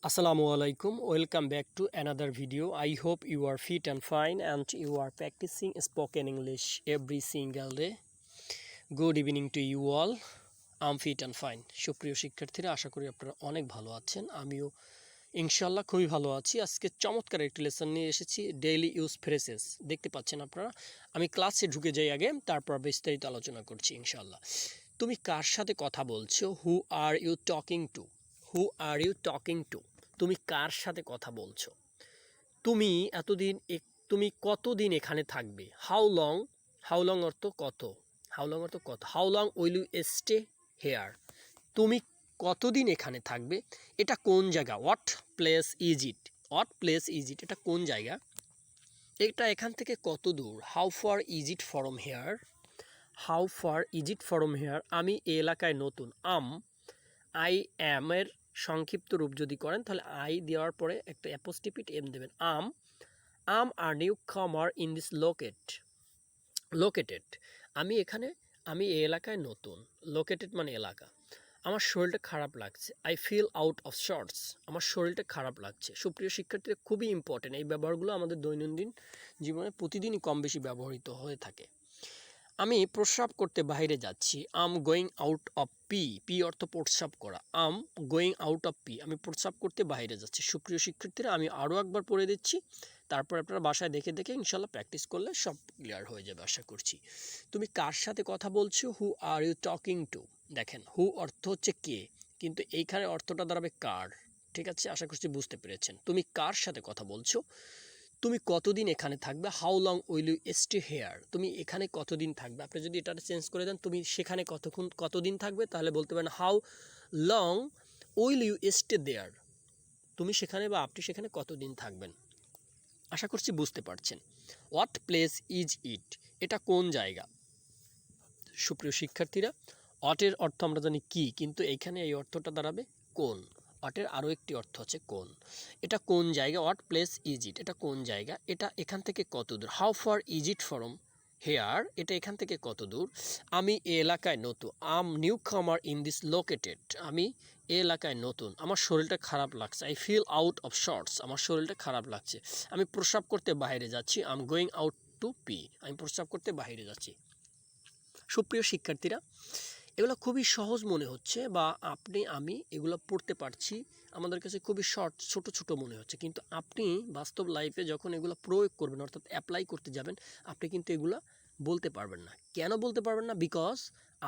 Assalamu alaikum. Welcome back to another video. I hope you are fit and fine and you are practicing spoken English every single day. Good evening to you all. I'm fit and fine. সুপ্রিয় শিক্ষার্থীরা, আশা করি আপনারা অনেক ভালো আছেন। আমিও ইনশাআল্লাহ খুবই ভালো আছি। আজকে চমৎকার একটি লেসন নিয়ে এসেছি, ডেইলি ইউজ ফ্রেজেস। দেখতে পাচ্ছেন আপনারা। আমি ক্লাসে ঢুকে যাই আগে, তারপর বিস্তারিত আলোচনা করছি ইনশাআল্লাহ। তুমি কার সাথে কথা বলছো? Who are you talking to? Who are you talking to? তুমি কার সাথে কথা বলছো? তুমি কতদিন এখানে থাকবে? হাউ লং অর্থ কত, how long will you stay here? তুমি কতদিন এখানে থাকবে? এটা কোন জায়গা? What place is it? এটা কোন জায়গা? এটা এখান থেকে কত দূর? How far is it from here? আমি এই এলাকায় নতুন। আই অ্যাম এর সংক্ষিপ্ত রূপ যদি করেন তাহলে আই দেওয়ার পরে একটা অ্যাপোস্টিফিট এম দেবেন। আম আর নিউ কামার ইন দিস লোকেটেড। আমি এই এলাকায় নতুন। লোকেটেড মানে এলাকা। আমার শরীরটা খারাপ লাগছে। I fill out of sorts. আমার শরীরটা খারাপ লাগছে। সুপ্রিয় শিক্ষার্থীরা, খুবই ইম্পর্টেন্ট। এই ব্যবহারগুলো আমাদের দৈনন্দিন জীবনে প্রতিদিনই কম বেশি ব্যবহৃত হয়ে থাকে। আমি প্রস্রাব করতে বাইরে যাচ্ছি। আম গোয়িং আউট অফ পি অর্থ প্রস্রাব করা। আম গোয়িং আউট অফ পি, আমি প্রস্রাব করতে বাইরে যাচ্ছি। সুপ্রিয় শিক্ষার্থীরা, আমি আরও একবার পড়ে দিচ্ছি, তারপর আপনারা বাসায় দেখে ইনশাল্লাহ প্র্যাকটিস করলে সব ক্লিয়ার হয়ে যাবে আশা করছি। তুমি কার সাথে কথা বলছো? Who are you talking two? দেখেন, হু অর্থ হচ্ছে কে, কিন্তু এইখানে অর্থটা দাঁড়াবে কার। ঠিক আছে, আশা করছি বুঝতে পেরেছেন। তুমি কার সাথে কথা বলছো? তুমি কতদিন এখানে থাকবে? How long will you stay here? তুমি এখানে কতদিন থাকবে? আপনি যদি এটা চেঞ্জ করে দেন, তুমি সেখানে কতদিন থাকবে, তাহলে বলতে পারেন how long will you stay there? তুমি সেখানে বা আপনি সেখানে কতদিন থাকবেন? আশা করছি বুঝতে পারছেন। What place is it? এটা কোন জায়গা? সুপ্রিয় শিক্ষার্থীরা, হোয়াটের অর্থ আমরা জানি কি, কিন্তু এইখানে এই অর্থটা দাঁড়াবে কোন। হোয়াটের আরও একটি অর্থ আছে কোন। এটা কোন জায়গা? What place is it? এটা কোন জায়গা? এটা এখান থেকে কত দূর? How far is it from hair? এটা এখান থেকে কত দূর? আমি এ এলাকায় নতুন। আম নিউ কামার ইন দিস লোকেটেড। আমি এ এলাকায় নতুন। আমার শরীরটা খারাপ লাগছে। I fill out of sorts. আমার শরীরটা খারাপ লাগছে। আমি প্রস্রাব করতে বাইরে যাচ্ছি। আম গোয়িং আউট টু পি। আমি প্রস্রাব করতে বাইরে যাচ্ছি। সুপ্রিয় শিক্ষার্থীরা, এগুলো খুবই সহজ মনে হচ্ছে, বা আমি এগুলো পড়তে পারছি, আমাদের কাছে খুবই ছোট মনে হচ্ছে, কিন্তু আপনি বাস্তব লাইফে যখন এগুলো প্রয়োগ করবেন, অর্থাৎ অ্যাপ্লাই করতে যাবেন, আপনি কিন্তু এগুলো বলতে পারবেন না। কেন বলতে পারবেন না? বিকজ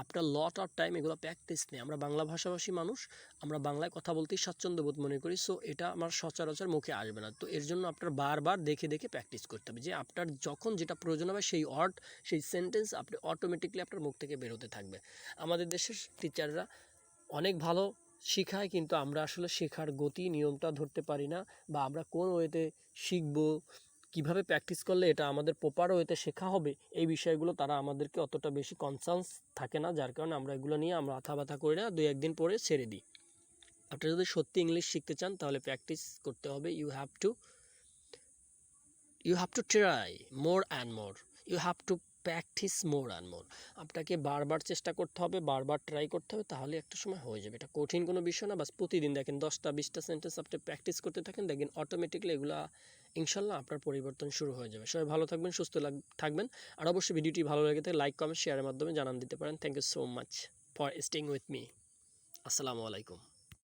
আপনার লট অফ টাইম এগুলো প্র্যাকটিস নেই। আমরা বাংলা ভাষাভাষী মানুষ, আমরা বাংলায় কথা বলতেই স্বাচ্ছন্দ্যবোধ মনে করি, সো এটা আমার সচরাচর মুখে আসবে না। তো এর জন্য আপনার বারবার দেখে প্র্যাকটিস করতে হবে, যে আপনার যখন যেটা প্রয়োজন হবে সেই ওয়ার্ড, সেই সেন্টেন্স আপনি অটোমেটিকলি আপনার মুখ থেকে বের হতে থাকবে। আমাদের দেশের টিচাররা অনেক ভালো শেখায়, কিন্তু আমরা আসলে শেখার গতি নিয়মটা ধরতে পারি না, বা আমরা কোন ওয়েতে শিখবো, কিভাবে প্র্যাকটিস করলে এটা আমাদের প্রপার ওয়েতে শেখা হবে, এই বিষয়গুলো তারা আমাদেরকে অতটা বেশি কনসার্নস থাকে না, যার কারণে আমরা এগুলো নিয়ে আমরা আথাবাথা করি না, 2-1 দিন পরে ছেড়ে দিই। আপনি যদি সত্যি ইংলিশ শিখতে চান তাহলে প্র্যাকটিস করতে হবে। You have to try more and more. You have to practice more and more. আপনাকে বারবার চেষ্টা করতে হবে, বারবার ট্রাই করতে হবে, তাহলে একটা সময় হয়ে যাবে। এটা কঠিন কোনো বিষয় না। বাস প্রতিদিন দেখেন 10টা-20টা সেন্টেন্স আপনি প্র্যাকটিস করতে থাকেন, দেখবেন অটোমেটিকলি এগুলো ইনশাল্লাহ আপনার পরিবর্তন শুরু হয়ে যাবে। সবাই ভালো থাকবেন, সুস্থ থাকবেন, আর অবশ্যই ভিডিওটি ভালো লেগে থাকে লাইক, কমেন্ট, শেয়ারের মাধ্যমে জানান দিতে পারেন। Thank you so much for staying with me. আসসালামু আলাইকুম।